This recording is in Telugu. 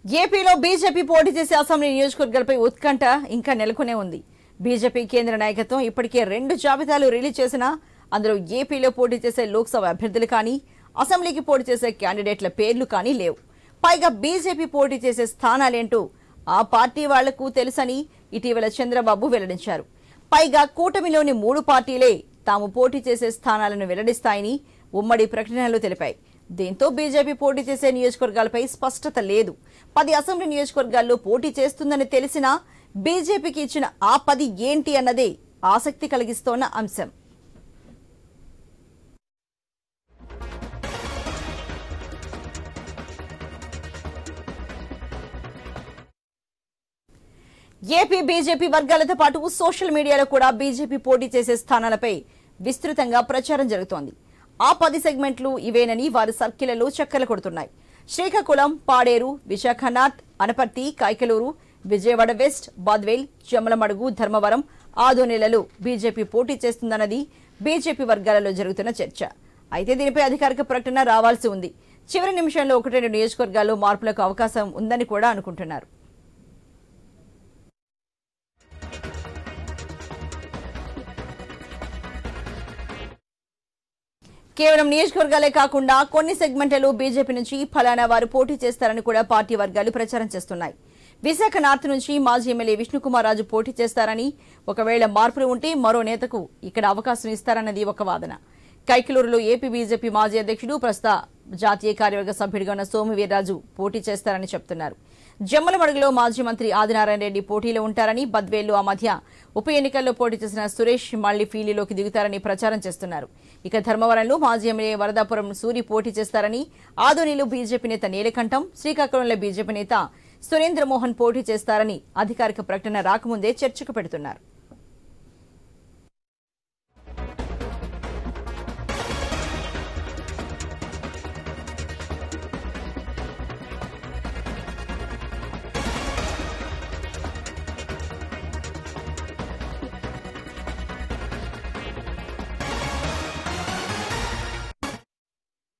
ఏపీలో బీజేపీ పోటీ చేసే అసెంబ్లీ నియోజకవర్గాలపై ఉత్కంఠ ఇంకా నెలకొనే ఉంది. బీజేపీ కేంద్ర నాయకత్వం ఇప్పటికే 2 జాబితాలు రిలీజ్ చేసినా అందులో ఏపీలో పోటీ చేసే లోక్సభ అభ్యర్థులు కానీ అసెంబ్లీకి పోటీ చేసే క్యాండిడేట్ల పేర్లు కానీ లేవు. పైగా బీజేపీ పోటీ చేసే స్థానాలేంటో ఆ పార్టీ వాళ్లకు తెలుసని ఇటీవల చంద్రబాబు వెల్లడించారు. పైగా కూటమిలోని 3 పార్టీలే తాము పోటీ చేసే స్థానాలను వెల్లడిస్తాయని ఉమ్మడి ప్రకటనలో తెలిపాయి. దీంతో బీజేపీ పోటీ చేసే నియోజకవర్గాలపై స్పష్టత లేదు. 10 అసెంబ్లీ నియోజకవర్గాల్లో పోటీ చేస్తుందని తెలిసినా బీజేపీకి ఇచ్చిన ఆ 10 ఏంటి అన్నదే ఆసక్తి కలిగిస్తోన్న అంశం. ఏపీ బీజేపీ వర్గాలతో పాటు సోషల్ మీడియాలో కూడా బీజేపీ పోటీ చేసే స్థానాలపై విస్తృతంగా ప్రచారం జరుగుతోంది. ఆ 10 సెగ్మెంట్లు ఇవేనని వారి సర్కిళ్లలో చక్కర్లు కొడుతున్నాయి. శ్రీకాకుళం, పాడేరు, విశాఖ నార్త్, అనపర్తి, కైకలూరు, విజయవాడ వెస్ట్, బాద్వేల్, జమ్మలమడుగు, ధర్మవరం, ఆదోనిలలో బీజేపీ పోటీ చేస్తుందన్నది బీజేపీ వర్గాలలో జరుగుతున్న చర్చ. అయితే దీనిపై అధికారిక ప్రకటన రావాల్సి ఉంది. చివరి నిమిషంలో 1-2 నియోజకవర్గాల్లో మార్పులకు అవకాశం ఉందని కూడా అనుకుంటున్నారు. కేవలం నియోజకవర్గాలే కాకుండా కొన్ని సెగ్మెంట్లలో బీజేపీ నుంచి ఫలానా వారు పోటీ చేస్తారని కూడా పార్టీ వర్గాలు ప్రచారం చేస్తున్నాయి. విశాఖ నార్త్ నుంచి మాజీ ఎమ్మెల్యే విష్ణుకుమార్ రాజు పోటీ చేస్తారని, ఒకవేళ మార్పులు ఉంటే మరో నేతకు ఇక్కడ అవకాశం ఇస్తారన్నది ఒక వాదన. కైకలూరులో ఏపీ బీజేపీ మాజీ అధ్యక్షుడు, ప్రస్తుత జాతీయ కార్యవర్గ సభ్యుడిగా ఉన్న సోము వీర్రాజు పోటీ చేస్తారని చెబుతున్నారు. జమ్మలమడుగులో మాజీ మంత్రి ఆదినారాయణ రెడ్డి పోటీలో ఉంటారని, బద్వేల్లో ఆ మధ్య ఉప ఎన్నికల్లో పోటీ చేసిన సురేష్ మళ్లీ ఫీల్డ్లోకి దిగుతారని ప్రచారం చేస్తున్నారు. ఇక ధర్మవరంలో మాజీ ఎమ్మెల్యే వరదాపురం సూరి పోటీ చేస్తారని, ఆదోనిలో బీజేపీ నేత నీలకంఠం, శ్రీకాకుళంలో బీజేపీ నేత సురేంద్రమోహన్ పోటీ చేస్తారని అధికారిక ప్రకటన రాకముందే చర్చకు పెడుతున్నారు.